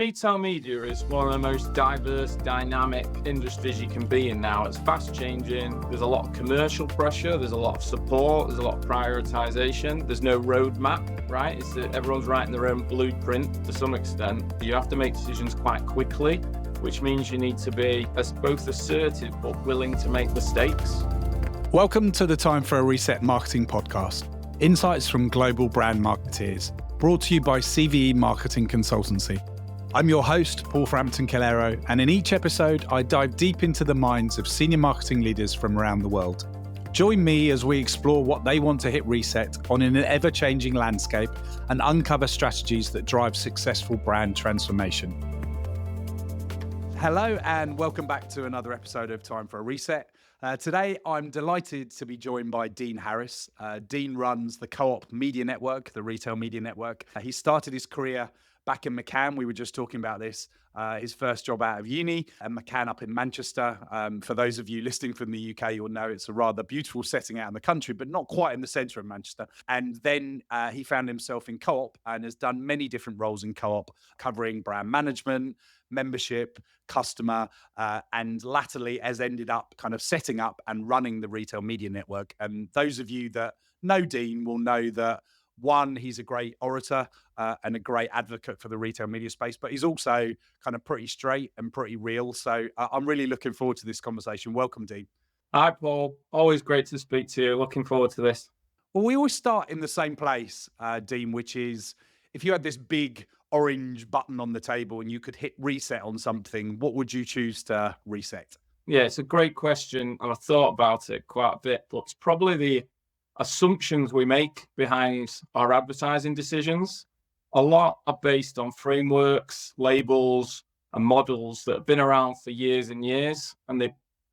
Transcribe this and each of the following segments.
Retail media is one of the most diverse, dynamic industries you can be in now. It's fast changing. There's a lot of commercial pressure. There's a lot of support. There's a lot of prioritization. There's no roadmap, right? It's that everyone's writing their own blueprint to some extent. You have to make decisions quite quickly, which means you need to be both assertive but willing to make mistakes. Welcome to the Time for a Reset Marketing Podcast. Insights from global brand marketeers, brought to you by CvE Marketing Consultancy. I'm your host, Paul Frampton, and in each episode, I dive deep into the minds of senior marketing leaders from around the world. Join me as we explore what they want to hit reset on in an ever-changing landscape and uncover strategies that drive successful brand transformation. Hello, and welcome back to another episode of Time for a Reset. Today, I'm delighted to be joined by Dean Harris. Dean runs the Co-op Media Network, the retail media network. He started his career back in McCann. We were just talking about this. His first job out of uni and McCann up in Manchester. For those of you listening from the UK, you'll know it's a rather beautiful setting out in the country, but not quite in the centre of Manchester. And then he found himself in Co-op and has done many different roles in Co-op, covering brand management, membership, customer, and latterly has ended up kind of setting up and running the retail media network. And those of you that know Dean will know that one, he's a great orator and a great advocate for the retail media space, but he's also kind of pretty straight and pretty real. So I'm really looking forward to this conversation. Welcome, Dean. Hi, Paul. Always great to speak to you. Looking forward to this. Well, we always start in the same place, Dean, which is if you had this big orange button on the table and you could hit reset on something, what would you choose to reset? Yeah, it's a great question. And I thought about it quite a bit, but it's probably the assumptions we make behind our advertising decisions. A lot are based on frameworks, labels, and models that have been around for years and years. And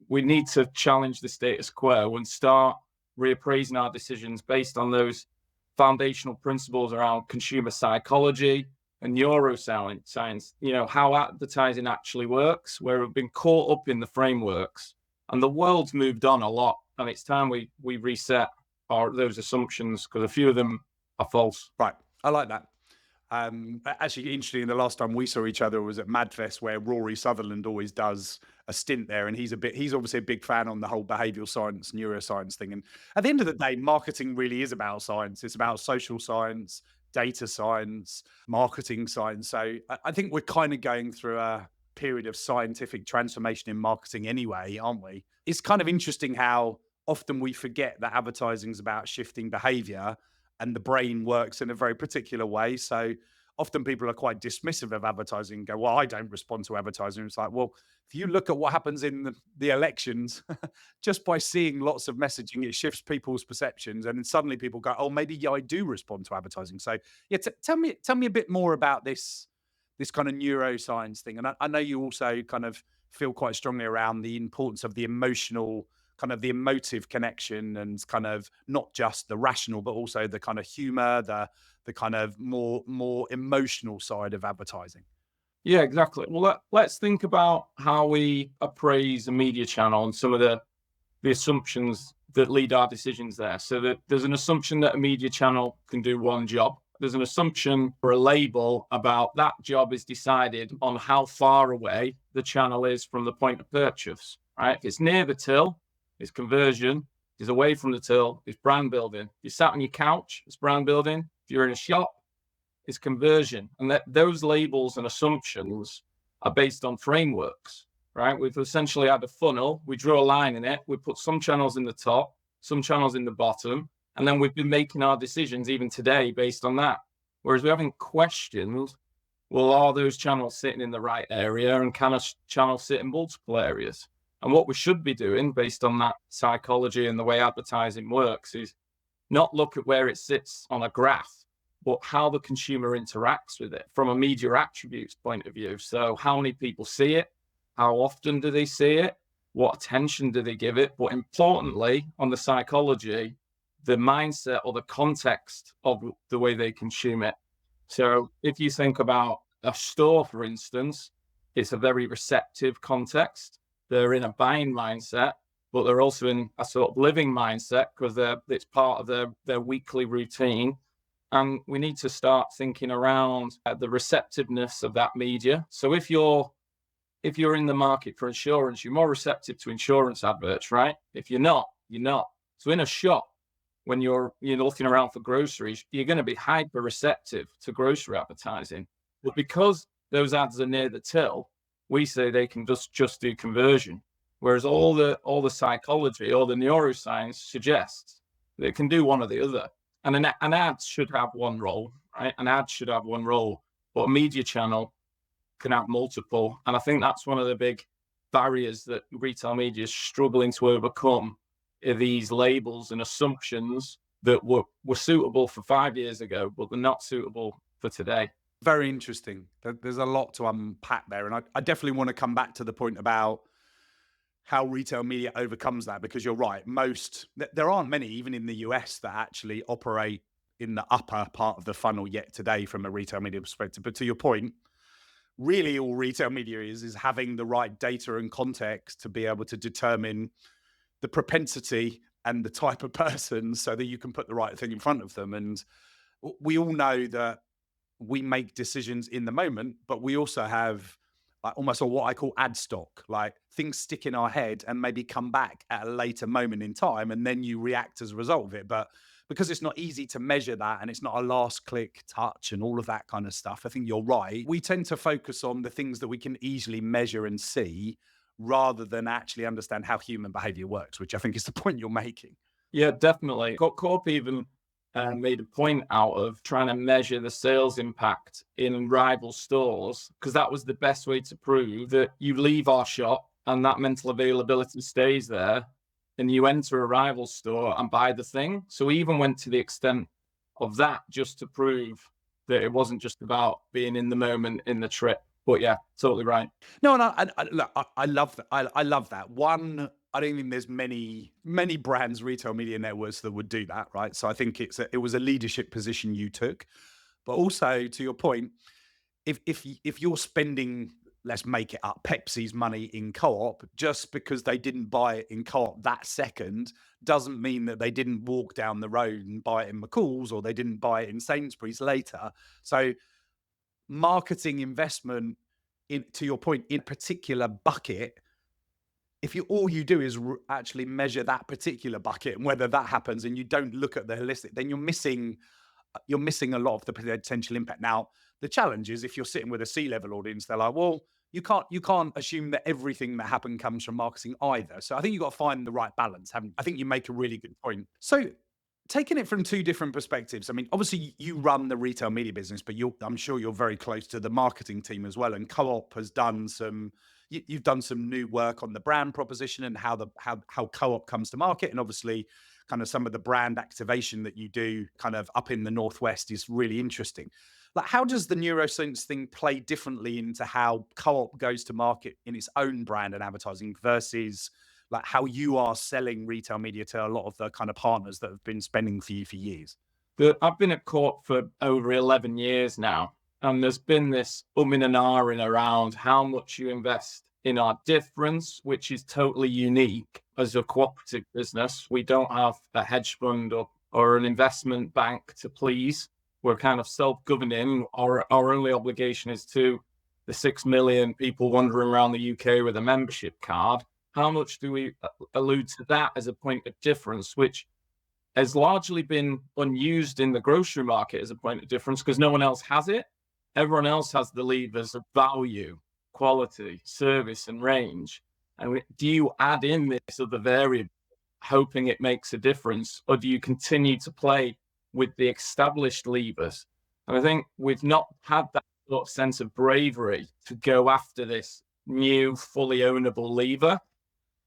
we need to challenge the status quo and start reappraising our decisions based on those foundational principles around consumer psychology and neuroscience, how advertising actually works, where we've been caught up in the frameworks. And the world's moved on a lot, and it's time we reset those assumptions, because a few of them are false. Right. I like that. Actually, interesting, the last time we saw each other was at Madfest, where Rory Sutherland always does a stint there. And he's obviously a big fan on the whole behavioral science, neuroscience thing. And at the end of the day, marketing really is about science. It's about social science, data science, marketing science. So I think we're kind of going through a period of scientific transformation in marketing anyway, aren't we? It's kind of interesting how often we forget that advertising is about shifting behavior and the brain works in a very particular way. So often people are quite dismissive of advertising and go, well, I don't respond to advertising. It's like, well, if you look at what happens in the elections, just by seeing lots of messaging, it shifts people's perceptions. And then suddenly people go, oh, maybe I do respond to advertising. So yeah, tell me a bit more about this kind of neuroscience thing. And I know you also kind of feel quite strongly around the importance of the emotive connection, and kind of not just the rational, but also the kind of humor, the kind of more emotional side of advertising. Yeah, exactly. Well, let's think about how we appraise a media channel and some of the assumptions that lead our decisions there. So that there's an assumption that a media channel can do one job. There's an assumption for a label about that job is decided on how far away the channel is from the point of purchase, right? If it's near the till, it's conversion. If it's away from the till, it's brand building. If you're sat on your couch, it's brand building. If you're in a shop, it's conversion. And those labels and assumptions are based on frameworks, right? We've essentially had a funnel. We draw a line in it. We put some channels in the top, some channels in the bottom. And then we've been making our decisions even today based on that. Whereas we haven't questioned, well, are those channels sitting in the right area, and can a channel sit in multiple areas? And what we should be doing based on that psychology and the way advertising works is not look at where it sits on a graph, but how the consumer interacts with it from a media attributes point of view. So how many people see it? How often do they see it? What attention do they give it? But importantly, on the psychology, the mindset or the context of the way they consume it. So if you think about a store, for instance, it's a very receptive context. They're in a buying mindset, but they're also in a sort of living mindset because it's part of their weekly routine. And we need to start thinking around the receptiveness of that media. So if you're in the market for insurance, you're more receptive to insurance adverts, right? If you're not, you're not. So in a shop, when you're looking around for groceries, you're going to be hyper receptive to grocery advertising. But because those ads are near the till, we say they can just do conversion. Whereas all the psychology or the neuroscience suggests that it can do one or the other. And an ad should have one role, right? An ad should have one role, but a media channel can have multiple. And I think that's one of the big barriers that retail media is struggling to overcome, are these labels and assumptions that were suitable for 5 years ago, but they're not suitable for today. Very interesting. There's a lot to unpack there. And I definitely want to come back to the point about how retail media overcomes that, because you're right. There aren't many, even in the US, that actually operate in the upper part of the funnel yet today from a retail media perspective. But to your point, really all retail media is having the right data and context to be able to determine the propensity and the type of person so that you can put the right thing in front of them. And we all know that we make decisions in the moment, but we also have almost what I call ad stock, like things stick in our head and maybe come back at a later moment in time, and then you react as a result of it. But because it's not easy to measure that, and it's not a last click touch and all of that kind of stuff, I think you're right. We tend to focus on the things that we can easily measure and see, rather than actually understand how human behavior works, which I think is the point you're making. Yeah, definitely. Corp even made a point out of trying to measure the sales impact in rival stores, because that was the best way to prove that you leave our shop and that mental availability stays there, and you enter a rival store and buy the thing. So we even went to the extent of that just to prove that it wasn't just about being in the moment in the trip. But yeah, totally right. No, and I love that. I love that. One, I don't think there's many brands, retail media networks that would do that, right? So I think it was a leadership position you took, but also to your point, if you're spending, let's make it up, Pepsi's money in Co-op, just because they didn't buy it in Co-op that second, doesn't mean that they didn't walk down the road and buy it in McCall's, or they didn't buy it in Sainsbury's later. So marketing investment, to your point, in a particular bucket, if all you do is actually measure that particular bucket and whether that happens, and you don't look at the holistic, then you're missing a lot of the potential impact. Now, the challenge is, if you're sitting with a C-level audience, they're like, well, you can't assume that everything that happened comes from marketing either. So I think you've got to find the right balance, haven't you? I think you make a really good point. So taking it from two different perspectives, I mean, obviously you run the retail media business, but I'm sure you're very close to the marketing team as well. And Co-op has done you've done some new work on the brand proposition and how Co-op comes to market. And obviously kind of some of the brand activation that you do kind of up in the Northwest is really interesting. Like, how does the Neuroscience thing play differently into how Co-op goes to market in its own brand and advertising versus like how you are selling retail media to a lot of the kind of partners that have been spending for you for years? I've been at Corp for over 11 years now, and there's been this umming and ahhing around how much you invest in our difference, which is totally unique as a cooperative business. We don't have a hedge fund or an investment bank to please. We're kind of self-governing. Our only obligation is to the 6 million people wandering around the UK with a membership card. How much do we allude to that as a point of difference, which has largely been unused in the grocery market as a point of difference because no one else has it. Everyone else has the levers of value, quality, service, and range. And do you add in this other variable, hoping it makes a difference, or do you continue to play with the established levers? And I think we've not had that sort of sense of bravery to go after this new, fully ownable lever.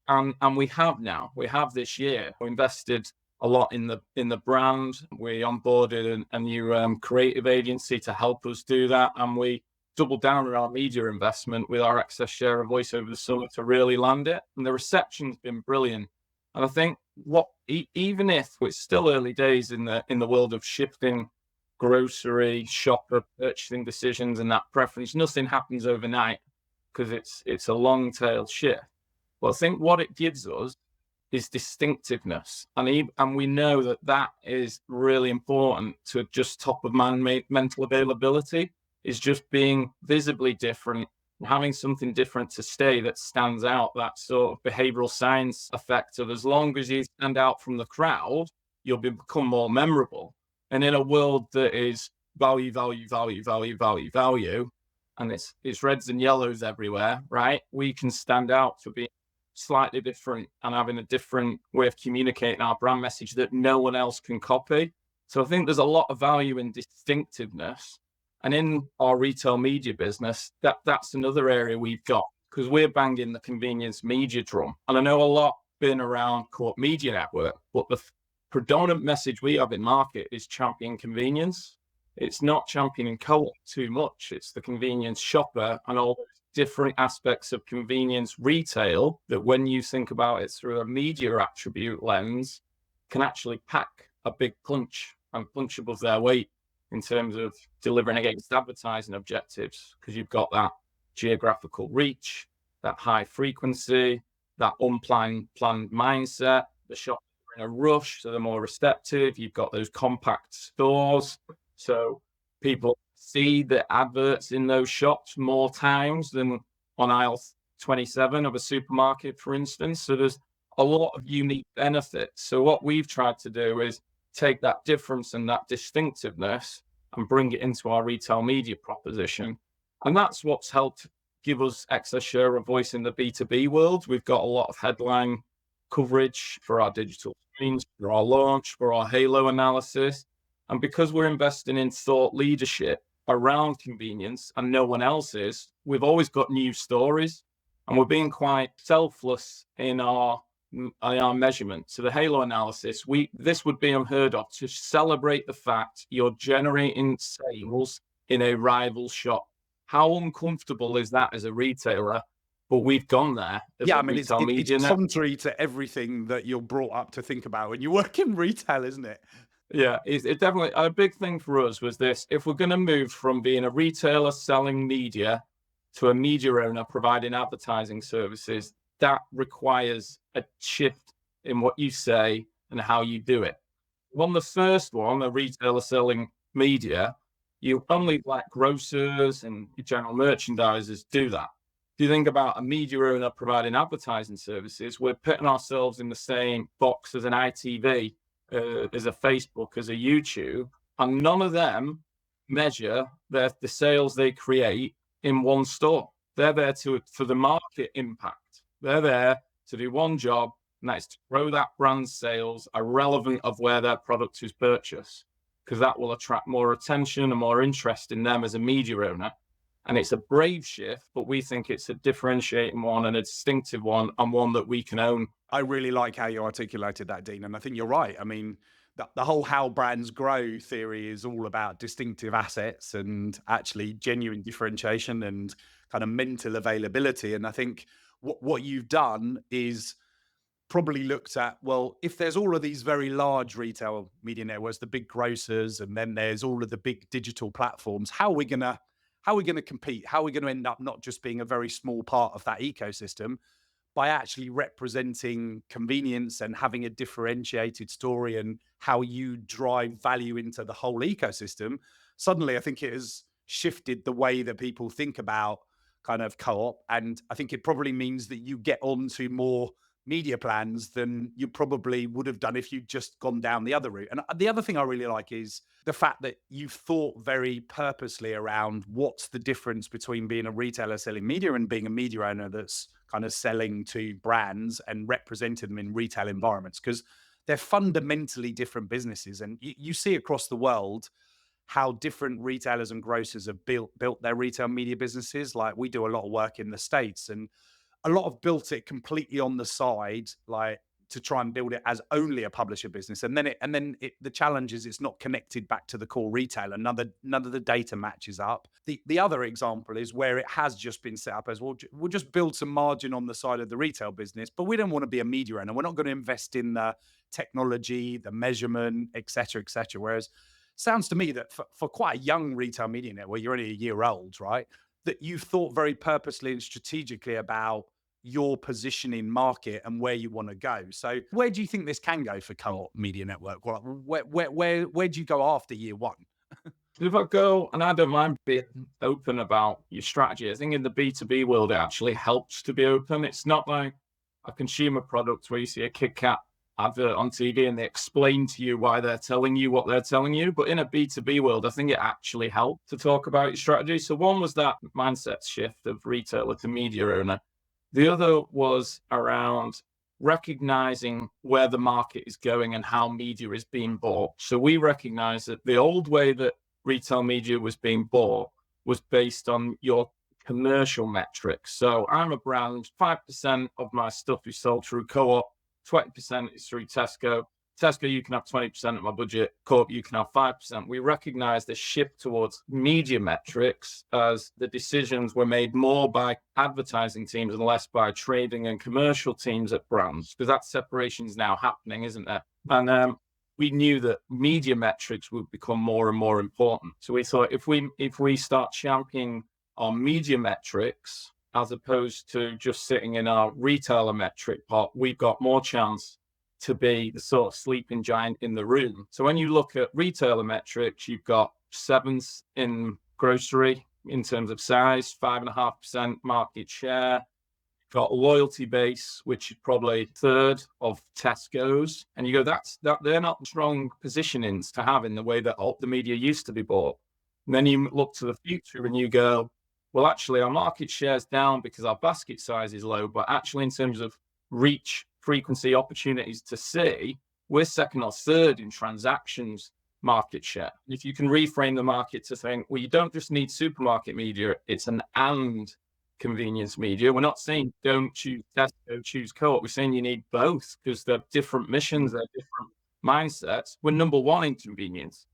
And we have now. We have this year. We invested a lot in the brand. We onboarded a new creative agency to help us do that, and we doubled down on our media investment with our excess share of voice over the summer to really land it. And the reception's been brilliant. And I think even if it's still early days in the world of shifting grocery shopper purchasing decisions and that preference, nothing happens overnight because it's a long tail shift. Well, I think what it gives us is distinctiveness. And we know that that is really important to just top of mind mental availability, is just being visibly different, having something different to stay that stands out, that sort of behavioral science effect of as long as you stand out from the crowd, you'll become more memorable. And in a world that is value, value, value, value, value, value, and it's reds and yellows everywhere, right? We can stand out for being slightly different and having a different way of communicating our brand message that no one else can copy. So I think there's a lot of value in distinctiveness. And in our retail media business, that's another area we've got, because we're banging the convenience media drum. And I know a lot been around Co-op Media Network, but the predominant message we have in market is champion convenience. It's not championing co-op too much. It's the convenience shopper and all different aspects of convenience retail that, when you think about it through a media attribute lens, can actually pack a big punch and punch above their weight in terms of delivering against advertising objectives, because you've got that geographical reach, that high frequency, that unplanned mindset. The shops are in a rush, so they're more receptive. You've got those compact stores, so people see the adverts in those shops more times than on aisle 27 of a supermarket, for instance. So there's a lot of unique benefits. So what we've tried to do is take that difference and that distinctiveness and bring it into our retail media proposition. And that's what's helped give us excess share of voice in the B2B world. We've got a lot of headline coverage for our digital screens, for our launch, for our halo analysis. And because we're investing in thought leadership around convenience and no one else is, we've always got new stories, and we're being quite selfless in our measurement. So the halo analysis, this would be unheard of, to celebrate the fact you're generating sales in a rival shop. How uncomfortable is that as a retailer? But we've gone there. Yeah, I mean, it's contrary to everything that you're brought up to think about when you work in retail, isn't it? Yeah, it definitely, a big thing for us was this: if we're going to move from being a retailer selling media to a media owner providing advertising services, that requires a shift in what you say and how you do it. On the first one, a retailer selling media, you only let grocers and general merchandisers do that. If you think about a media owner providing advertising services, we're putting ourselves in the same box as an ITV, as a Facebook, as a YouTube, and none of them measure the sales they create in one store. They're there for the market impact. They're there to do one job, and that's to grow that brand's sales irrelevant of where their product is purchased, because that will attract more attention and more interest in them as a media owner. And it's a brave shift, but we think it's a differentiating one and a distinctive one, and one that we can own. I really like how you articulated that, Dean. And I think you're right. I mean, the whole how brands grow theory is all about distinctive assets and actually genuine differentiation and kind of mental availability. And I think what you've done is probably looked at, well, if there's all of these very large retail media networks, the big grocers, and then there's all of the big digital platforms, how are we going to compete? How are we going to end up not just being a very small part of that ecosystem, by actually representing convenience and having a differentiated story and how you drive value into the whole ecosystem? Suddenly, I think it has shifted the way that people think about kind of co-op. And I think it probably means that you get onto more media plans than you probably would have done if you'd just gone down the other route. And the other thing I really like is the fact that you've thought very purposely around what's the difference between being a retailer selling media and being a media owner that's kind of selling to brands and representing them in retail environments, because they're fundamentally different businesses. And you see across the world how different retailers and grocers have built their retail media businesses. Like, we do a lot of work in the States, and a lot have built it completely on the side, like to try and build it as only a publisher business. And then the challenge is it's not connected back to the core retailer. None of the data matches up. The other example is where it has just been set up as, well, we'll just build some margin on the side of the retail business, but we don't want to be a media owner. We're not going to invest in the technology, the measurement, et cetera, et cetera. Whereas sounds to me that for quite a young retail media network, you're only a year old, right? That you've thought very purposely and strategically about your position in market and where you want to go. So where do you think this can go for Co-op Media Network? Where do you go after year one? If I go, and I don't mind being open about your strategy, I think in the B2B world, it actually helps to be open. It's not like a consumer product where you see a Kit Kat advert on TV and they explain to you why they're telling you what they're telling you. But in a B2B world, I think it actually helped to talk about your strategy. So one was that mindset shift of retailer to media owner. The other was around recognizing where the market is going and how media is being bought. So we recognize that the old way that retail media was being bought was based on your commercial metrics. So I'm a brand, 5% of my stuff is sold through Co-op, 20% is through Tesco. Tesco, you can have 20% of my budget. Co-op, you can have 5%. We recognize the shift towards media metrics as the decisions were made more by advertising teams and less by trading and commercial teams at brands, because that separation is now happening, isn't there? And we knew that media metrics would become more and more important. So we thought if we start championing our media metrics as opposed to just sitting in our retailer metric pot, we've got more chance to be the sort of sleeping giant in the room. So when you look at retailer metrics, you've got sevens in grocery in terms of size, 5.5% market share. You've got a loyalty base, which is probably third of Tesco's. And you go, they're not strong positionings to have in the way that the media used to be bought. And then you look to the future and you go, well, actually, our market share is down because our basket size is low, but actually in terms of reach, frequency, opportunities to see, we're second or third in transactions market share. If you can reframe the market to think, well, you don't just need supermarket media, it's an and convenience media. We're not saying don't choose Tesco, choose Co-op. We're saying you need both because they're different missions, they're different mindsets. We're number one in convenience.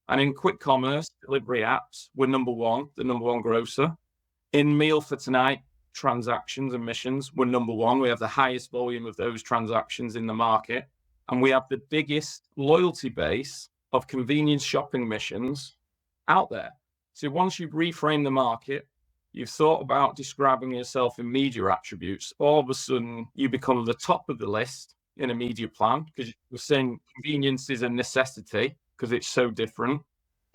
And in quick commerce, delivery apps, we're number one, the number one grocer. In meal for tonight, transactions and missions, we're number one. We have the highest volume of those transactions in the market. And we have the biggest loyalty base of convenience shopping missions out there. So once you've reframed the market, you've thought about describing yourself in media attributes, all of a sudden you become the top of the list in a media plan because we're saying convenience is a necessity because it's so different.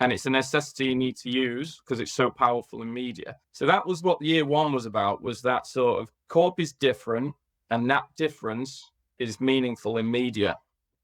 And it's a necessity you need to use because it's so powerful in media. So that was what year one was about, was that sort of Co-op is different and that difference is meaningful in media.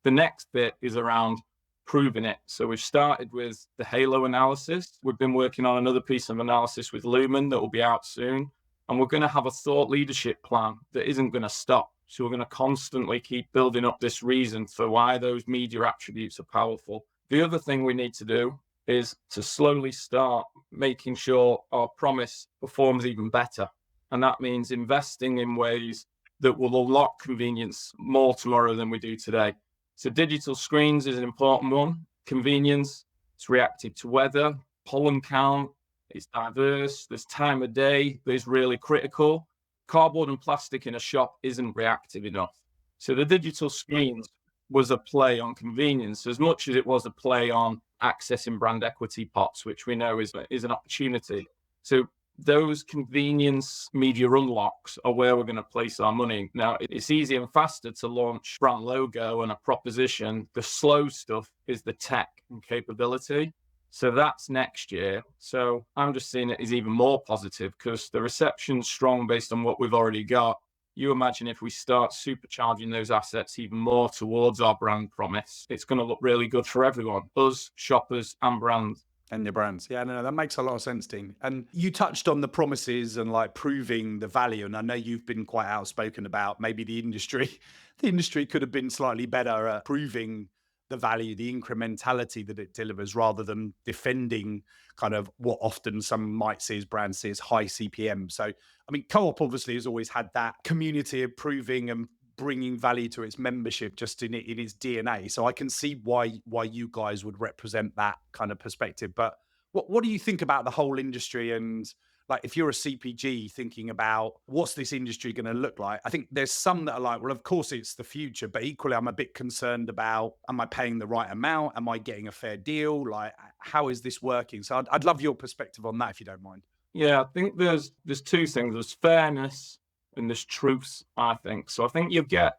The next bit is around proving it. So we've started with the Halo analysis. We've been working on another piece of analysis with Lumen that will be out soon. And we're going to have a thought leadership plan that isn't going to stop. So we're going to constantly keep building up this reason for why those media attributes are powerful. The other thing we need to do is to slowly start making sure our promise performs even better. And that means investing in ways that will unlock convenience more tomorrow than we do today. So digital screens is an important one. Convenience, it's reactive to weather, pollen count, it's diverse, there's time of day, there's really critical. Cardboard and plastic in a shop isn't reactive enough. So the digital screens was a play on convenience as much as it was a play on accessing brand equity pots, which we know is an opportunity. So those convenience media unlocks are where we're going to place our money. Now, it's easy and faster to launch brand logo and a proposition. The slow stuff is the tech and capability. So that's next year. So I'm just seeing it as even more positive because the reception's strong based on what we've already got. You imagine if we start supercharging those assets even more towards our brand promise, it's going to look really good for everyone, us, shoppers, and brands. And your brands. Yeah, no, that makes a lot of sense, Dean. And you touched on the promises and like proving the value. And I know you've been quite outspoken about maybe the industry could have been slightly better at proving the value, the incrementality that it delivers rather than defending kind of what often some might see as brands see as high CPM. So, I mean, Co-op obviously has always had that community of proving and bringing value to its membership just in its DNA. So I can see why you guys would represent that kind of perspective. But what do you think about the whole industry? And like, if you're a CPG thinking about what's this industry going to look like, I think there's some that are like, well, of course it's the future, but equally I'm a bit concerned about, am I paying the right amount? Am I getting a fair deal? Like, how is this working? So I'd love your perspective on that if you don't mind. Yeah, I think there's two things. There's fairness and there's truths, I think. So I think you'll get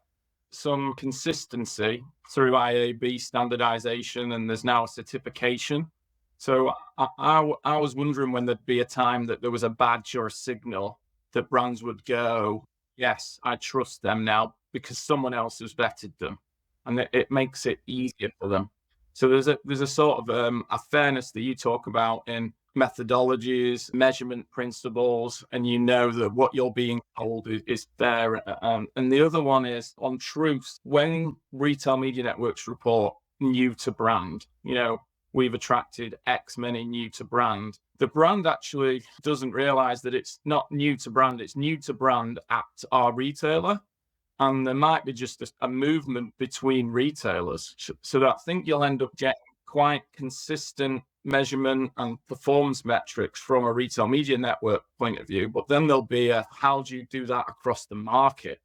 some consistency through IAB standardization, and there's now a certification. So I was wondering when there'd be a time that there was a badge or a signal that brands would go, yes, I trust them now because someone else has vetted them, and it makes it easier for them. So there's a sort of a fairness that you talk about in methodologies, measurement principles, and you know that what you're being told is fair. And the other one is on truths. When retail media networks report new to brand, we've attracted X many new to brand. The brand actually doesn't realize that it's not new to brand, it's new to brand at our retailer. And there might be just a movement between retailers. So that I think you'll end up getting quite consistent measurement and performance metrics from a retail media network point of view. But then there'll be how do you do that across the market?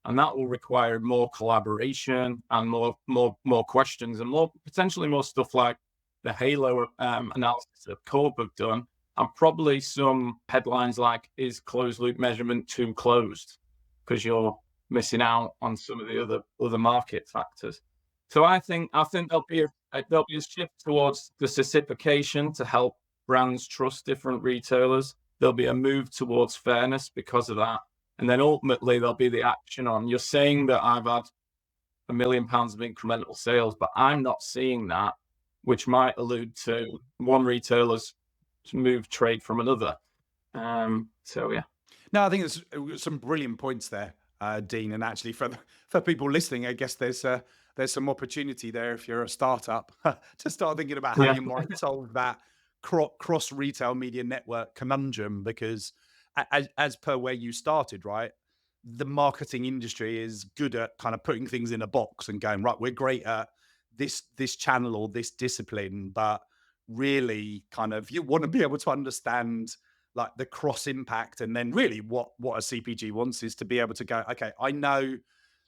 And that will require more collaboration and more questions and potentially more stuff like the Halo analysis that Corb have done, and probably some headlines like, is closed loop measurement too closed? Because you're missing out on some of the other market factors. So I think there'll be a shift towards the certification to help brands trust different retailers. There'll be a move towards fairness because of that. And then ultimately there'll be the action on, you're saying that I've had £1 million of incremental sales, but I'm not seeing that, which might allude to one retailer's move trade from another. So yeah. No, I think there's some brilliant points there, Dean. And actually, for people listening, I guess there's some opportunity there if you're a startup to start thinking about how you might solve that cross retail media network conundrum. Because as per where you started, right, the marketing industry is good at kind of putting things in a box and going, right, we're great at this channel or this discipline, but really kind of you want to be able to understand like the cross impact. And then really what a CPG wants is to be able to go, okay, I know,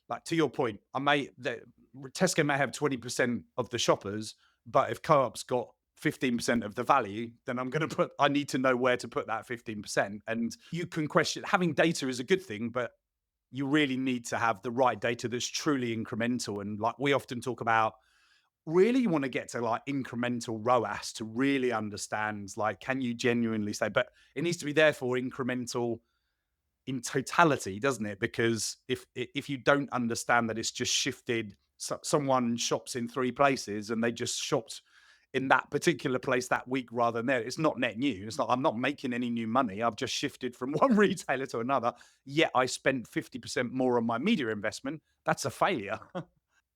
like to your point, Tesco may have 20% of the shoppers, but if Co-op's got 15% of the value, then I need to know where to put that 15%. And you can question, having data is a good thing, but you really need to have the right data that's truly incremental. And like we often talk about, really you want to get to like incremental ROAS to really understand, like, can you genuinely say, but it needs to be therefore incremental in totality, doesn't it? Because if you don't understand that it's just shifted, someone shops in 3 places and they just shopped in that particular place that week rather than there, it's not net new. It's not, I'm not making any new money. I've just shifted from one retailer to another, yet I spent 50% more on my media investment. That's a failure.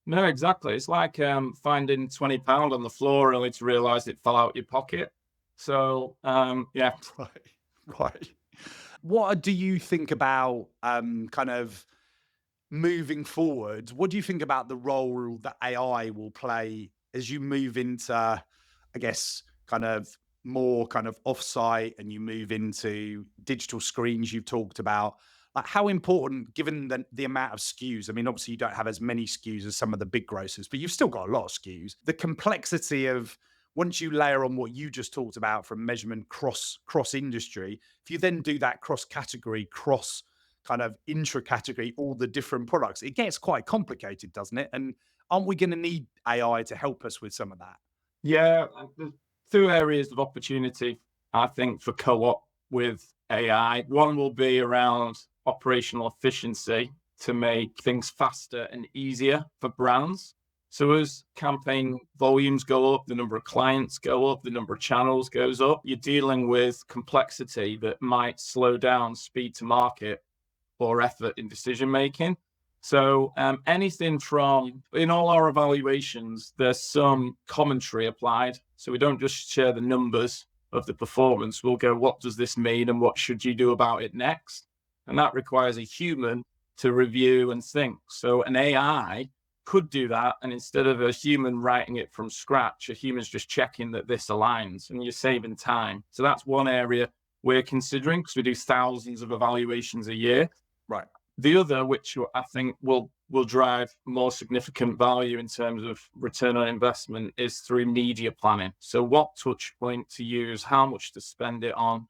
No, exactly. It's like finding £20 on the floor only to realize it fell out your pocket. So yeah. Right. What do you think about kind of moving forward? What do you think about the role that AI will play as you move into, I guess, kind of more kind of offsite and you move into digital screens you've talked about? Like how important, given the amount of SKUs, I mean, obviously you don't have as many SKUs as some of the big grocers, but you've still got a lot of SKUs. The complexity of, once you layer on what you just talked about from measurement cross industry, if you then do that cross category, cross kind of intra-category, all the different products, it gets quite complicated, doesn't it? And aren't we going to need AI to help us with some of that? Yeah, there's 2 areas of opportunity, I think, for Co-op with AI. One will be around operational efficiency to make things faster and easier for brands. So as campaign volumes go up, the number of clients go up, the number of channels goes up, you're dealing with complexity that might slow down speed to market or effort in decision making. So anything from, in all our evaluations, there's some commentary applied. So we don't just share the numbers of the performance. We'll go, what does this mean and what should you do about it next? And that requires a human to review and think. So an AI could do that. And instead of a human writing it from scratch, a human's just checking that this aligns and you're saving time. So that's one area we're considering because we do thousands of evaluations a year. Right. The other, which I think will drive more significant value in terms of return on investment, is through media planning. So what touch point to use, how much to spend it on,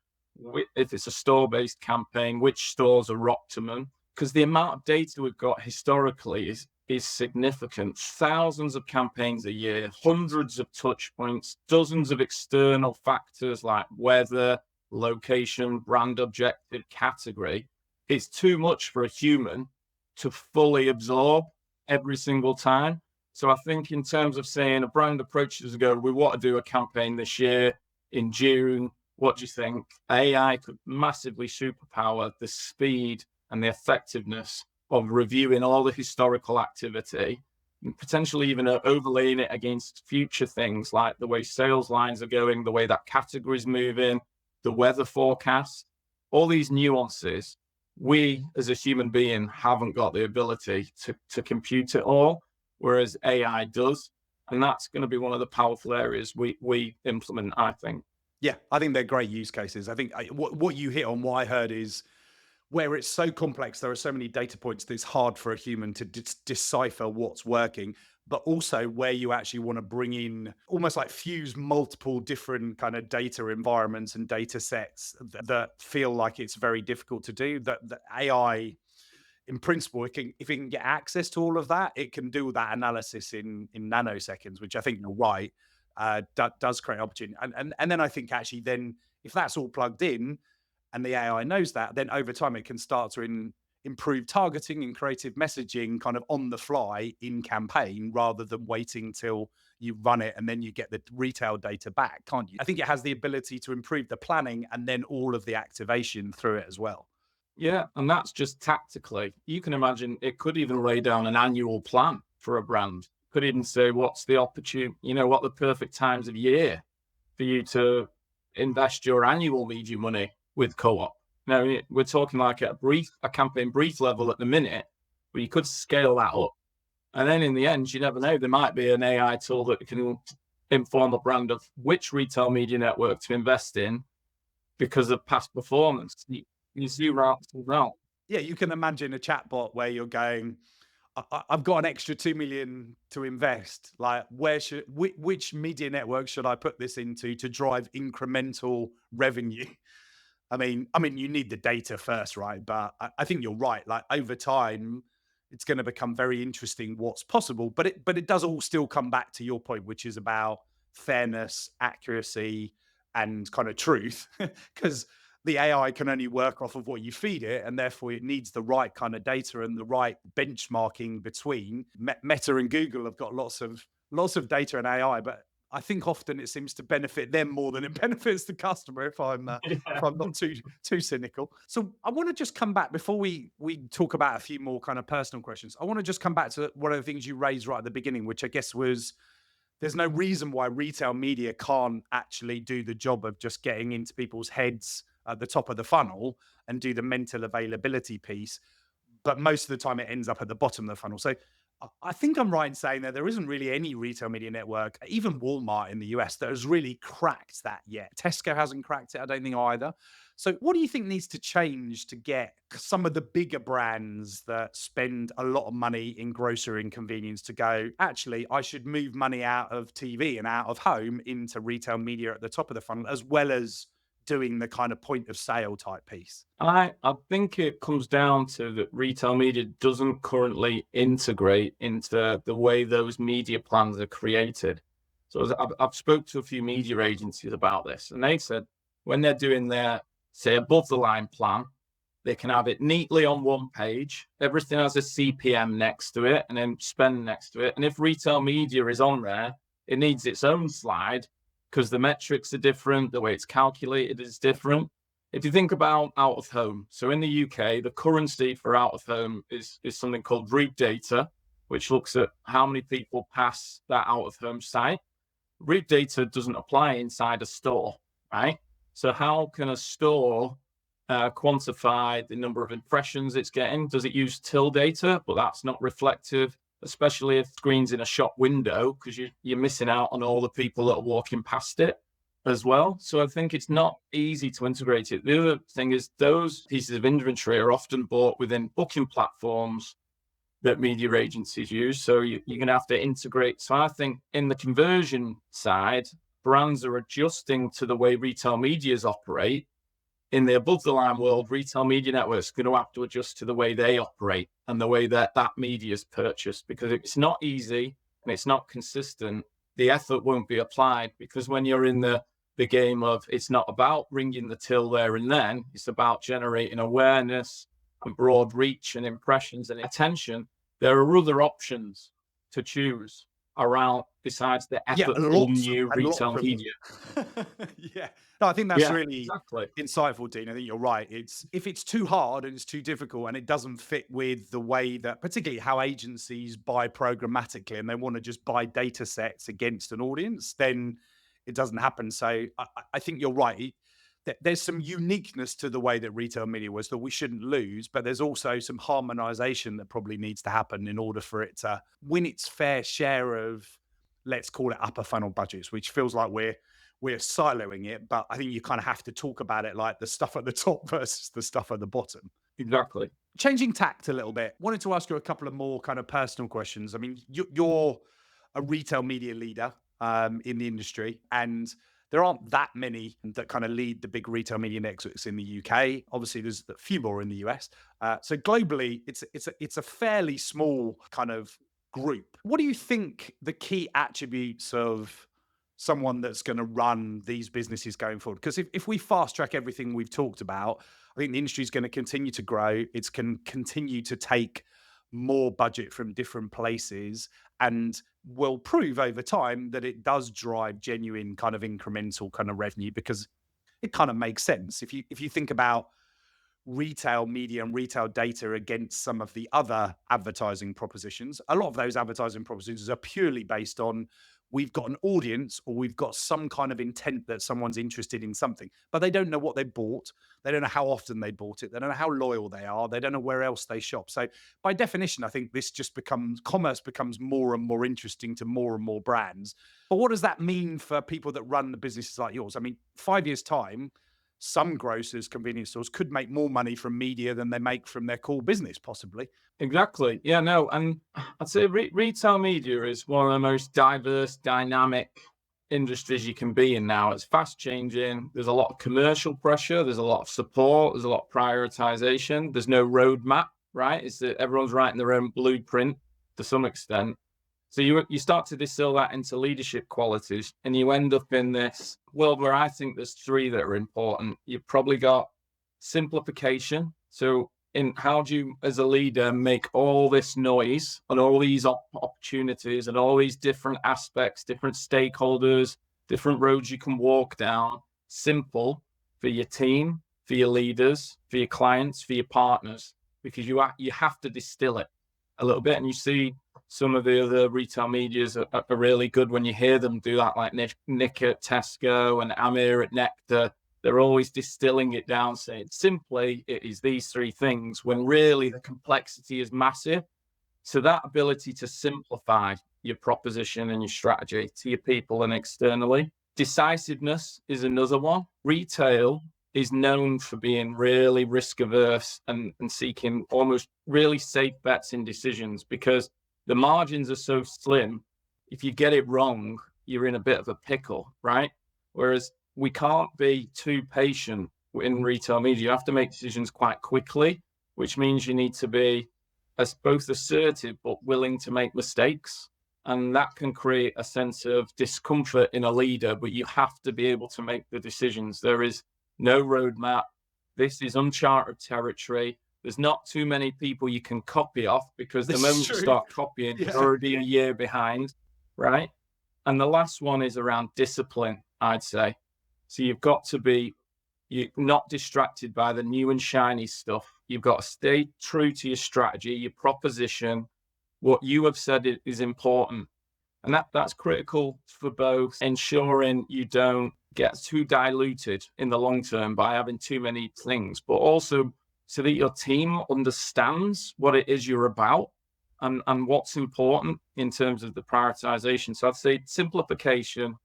if it's a store-based campaign, which stores are optimum, because the amount of data we've got historically is significant. Thousands of campaigns a year, hundreds of touch points, dozens of external factors like weather, location, brand objective, category. It's too much for a human to fully absorb every single time. So I think in terms of saying a brand approaches us and go, we want to do a campaign this year in June, what do you think? AI could massively superpower the speed and the effectiveness of reviewing all the historical activity, and potentially even overlaying it against future things like the way sales lines are going, the way that category is moving, the weather forecast, all these nuances. We as a human being haven't got the ability to compute it all, whereas AI does. And that's going to be one of the powerful areas we implement, I think. Yeah, I think they're great use cases. I think what you hit on, what I heard is where it's so complex, there are so many data points that it's hard for a human to decipher what's working, but also where you actually want to bring in almost like fuse multiple different kind of data environments and data sets that feel like it's very difficult to do. That AI, in principle, if it can get access to all of that, it can do that analysis in nanoseconds, which I think you're right, does create opportunity. And then I think actually then if that's all plugged in and the AI knows that, then over time it can start to improve targeting and creative messaging kind of on the fly in campaign rather than waiting till you run it and then you get the retail data back, can't you? I think it has the ability to improve the planning and then all of the activation through it as well. Yeah, and that's just tactically. You can imagine it could even lay down an annual plan for a brand. Could even say what's the opportunity, what the perfect times of year for you to invest your annual media money with co-op. Now we're talking like a campaign brief level at the minute, but you could scale that up. And then in the end, you never know, there might be an AI tool that can inform a brand of which retail media network to invest in because of past performance. You zoom out. Yeah, you can imagine a chatbot where you're going, I've got an extra 2 million to invest. Like, which media network should I put this into to drive incremental revenue? I mean, you need the data first, right? But I think you're right. Like over time, it's going to become very interesting what's possible. But it does all still come back to your point, which is about fairness, accuracy, and kind of truth, because the AI can only work off of what you feed it, and therefore it needs the right kind of data and the right benchmarking between. Meta and Google have got lots of data and AI, but I think often it seems to benefit them more than it benefits the customer. If I'm not too cynical. So I want to just come back before we talk about a few more kind of personal questions. I want to just come back to one of the things you raised right at the beginning, which I guess was there's no reason why retail media can't actually do the job of just getting into people's heads at the top of the funnel and do the mental availability piece. But most of the time it ends up at the bottom of the funnel. So I think I'm right in saying that there isn't really any retail media network, even Walmart in the US, that has really cracked that yet. Tesco hasn't cracked it, I don't think either. So what do you think needs to change to get some of the bigger brands that spend a lot of money in grocery and convenience to go, actually, I should move money out of TV and out of home into retail media at the top of the funnel, as well as doing the kind of point of sale type piece? I think it comes down to that retail media doesn't currently integrate into the way those media plans are created. So I've spoke to a few media agencies about this, and they said when they're doing their, say, above the line plan, they can have it neatly on one page. Everything has a CPM next to it and then spend next to it. And if retail media is on there, it needs its own slide because the metrics are different, the way it's calculated is different. If you think about out of home, so in the UK, the currency for out of home is something called route data, which looks at how many people pass that out of home site. Route data doesn't apply inside a store, right? So how can a store quantify the number of impressions it's getting? Does it use till data? But that's not reflective, especially if screen's in a shop window, because you're missing out on all the people that are walking past it as well. So I think it's not easy to integrate it. The other thing is those pieces of inventory are often bought within booking platforms that media agencies use. So you're going to have to integrate. So I think in the conversion side, brands are adjusting to the way retail medias operate in the above the line world, retail media networks are going to have to adjust to the way they operate and the way that media is purchased, because if it's not easy and it's not consistent, the effort won't be applied. Because when you're in the game of, it's not about ringing the till there and then, it's about generating awareness and broad reach and impressions and attention. There are other options to choose around besides the Yeah, effortful new retail of them. media. Yeah. No, I think that's Yeah, really exactly. insightful, Dean. I think you're right. If it's too hard and it's too difficult and it doesn't fit with the way that, particularly how agencies buy programmatically and they want to just buy data sets against an audience, then it doesn't happen. So I think you're right. There's some uniqueness to the way that retail media was that we shouldn't lose, but there's also some harmonization that probably needs to happen in order for it to win its fair share of, let's call it, upper funnel budgets, which feels like we're siloing it, but I think you kind of have to talk about it like the stuff at the top versus the stuff at the bottom. Exactly. Changing tact a little bit, wanted to ask you a couple of more kind of personal questions. I mean, you're a retail media leader in the industry, and there aren't that many that kind of lead the big retail media networks in the UK. Obviously, there's a few more in the US. So globally, it's a fairly small kind of group. What do you think the key attributes of someone that's going to run these businesses going forward? Because if we fast track everything we've talked about, I think the industry is going to continue to grow. It's can continue to take more budget from different places, and will prove over time that it does drive genuine kind of incremental kind of revenue, because it kind of makes sense. If you think about retail media and retail data against some of the other advertising propositions, a lot of those advertising propositions are purely based on, we've got an audience or we've got some kind of intent that someone's interested in something, but they don't know what they bought. They don't know how often they bought it. They don't know how loyal they are. They don't know where else they shop. So by definition, I think this just commerce becomes more and more interesting to more and more brands. But what does that mean for people that run the businesses like yours? I mean, 5 years time, some grocers, convenience stores could make more money from media than they make from their core business, possibly. Exactly. Yeah, no. And I'd say retail media is one of the most diverse, dynamic industries you can be in now. It's fast changing. There's a lot of commercial pressure. There's a lot of support. There's a lot of prioritization. There's no roadmap, right? It's that everyone's writing their own blueprint to some extent. So you start to distill that into leadership qualities, and you end up in this world where I think there's three that are important. You've probably got simplification. So in how do you, as a leader, make all this noise and all these opportunities and all these different aspects, different stakeholders, different roads you can walk down, simple for your team, for your leaders, for your clients, for your partners, because you have to distill it a little bit. And you see some of the other retail medias are really good when you hear them do that, like Nick at Tesco and Amir at Nectar. They're always distilling it down, saying simply it is these three things, when really the complexity is massive. So that ability to simplify your proposition and your strategy to your people and externally. Decisiveness is another one. Retail is known for being really risk averse and seeking almost really safe bets in decisions, because the margins are so slim. If you get it wrong, you're in a bit of a pickle, right? Whereas we can't be too patient in retail media. You have to make decisions quite quickly, which means you need to be as both assertive but willing to make mistakes. And that can create a sense of discomfort in a leader, but you have to be able to make the decisions. There is no roadmap. This is uncharted territory. There's not too many people you can copy off, because the moment you start copying, you're already a year behind, right? And the last one is around discipline, I'd say. So you've got to be, you're not distracted by the new and shiny stuff. You've got to stay true to your strategy, your proposition, what you have said is important. And that's critical for both ensuring you don't get too diluted in the long term by having too many things, but also so that your team understands what it is you're about and what's important in terms of the prioritization. So I'd say simplification,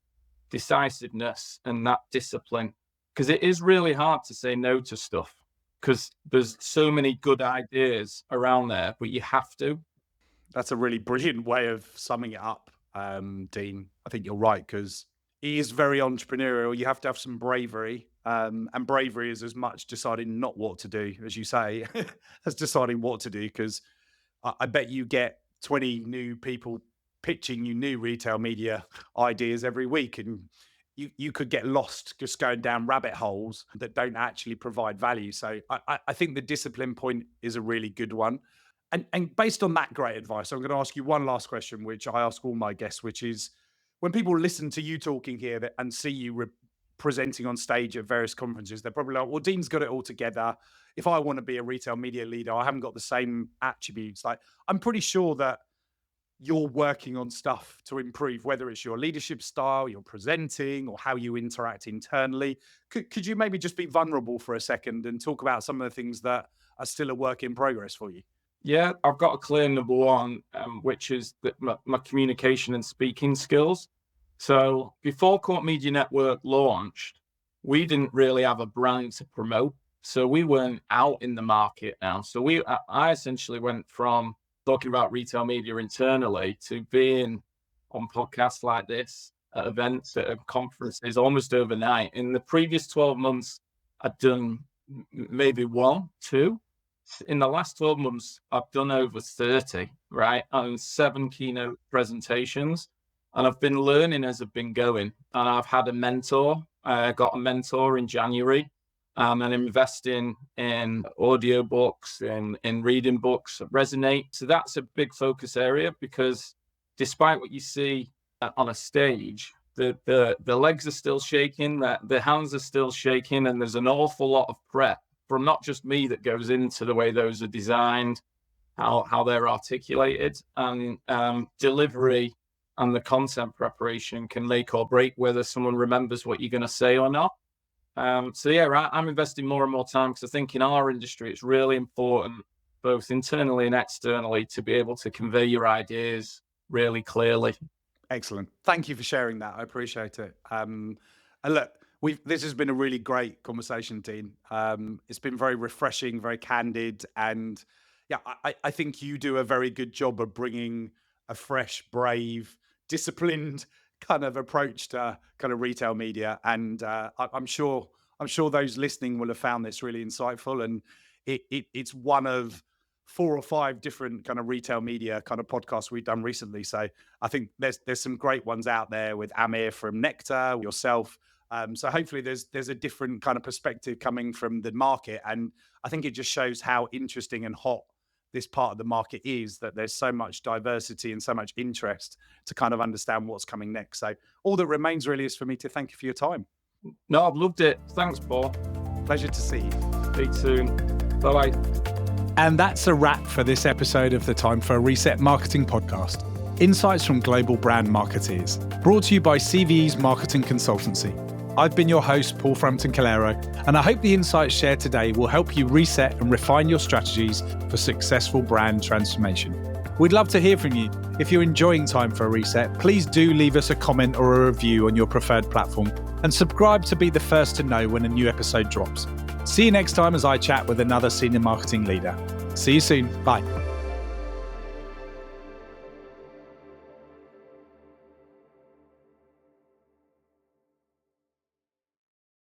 decisiveness, and that discipline, because it is really hard to say no to stuff, because there's so many good ideas around there, but you have to. That's a really brilliant way of summing it up, Dean. I think you're right, because He is very entrepreneurial. You have to have some bravery. And bravery is as much deciding not what to do, as you say, as deciding what to do. Because I bet you get 20 new people pitching you new retail media ideas every week. And you could get lost just going down rabbit holes that don't actually provide value. So I think the discipline point is a really good one. And based on that great advice, I'm going to ask you one last question, which I ask all my guests, which is, when people listen to you talking here and see you presenting on stage at various conferences, they're probably like, well, Dean's got it all together. If I want to be a retail media leader, I haven't got the same attributes. Like, I'm pretty sure that you're working on stuff to improve, whether it's your leadership style, your presenting, or how you interact internally. Could you maybe just be vulnerable for a second and talk about some of the things that are still a work in progress for you? Yeah, I've got a clear number one, which is that my communication and speaking skills. So before Court Media Network launched, we didn't really have a brand to promote. So we weren't out in the market now. So I essentially went from talking about retail media internally to being on podcasts like this, at events, at conferences, almost overnight. In the previous 12 months, I'd done maybe 1, 2. In the last 12 months, I've done over 30, right? And 7 keynote presentations. And I've been learning as I've been going. And I've had a mentor. I got a mentor in January. And investing in audiobooks, in reading books that resonate. So that's a big focus area, because despite what you see on a stage, the legs are still shaking, the hands are still shaking, and there's an awful lot of prep from not just me that goes into the way those are designed, how they're articulated, and delivery and the content preparation can make or break whether someone remembers what you're going to say or not. So yeah, I'm investing more and more time, because I think in our industry, it's really important, both internally and externally, to be able to convey your ideas really clearly. Excellent. Thank you for sharing that. I appreciate it. And look, this has been a really great conversation, Dean. It's been very refreshing, very candid. And yeah, I think you do a very good job of bringing a fresh, brave, disciplined kind of approach to kind of retail media. And I'm sure those listening will have found this really insightful. And it's one of 4 or 5 different kind of retail media kind of podcasts we've done recently. So I think there's some great ones out there with Amir from Nectar, yourself. So hopefully there's a different kind of perspective coming from the market. And I think it just shows how interesting and hot this part of the market is, that there's so much diversity and so much interest to kind of understand what's coming next. So all that remains really is for me to thank you for your time. No, I've loved it. Thanks, Paul. Pleasure to see you. Speak soon. Bye-bye. And that's a wrap for this episode of the Time for a Reset Marketing Podcast. Insights from global brand marketeers. Brought to you by CvE's Marketing Consultancy. I've been your host, Paul Frampton, and I hope the insights shared today will help you reset and refine your strategies for successful brand transformation. We'd love to hear from you. If you're enjoying Time for a Reset, please do leave us a comment or a review on your preferred platform, and subscribe to be the first to know when a new episode drops. See you next time as I chat with another senior marketing leader. See you soon. Bye.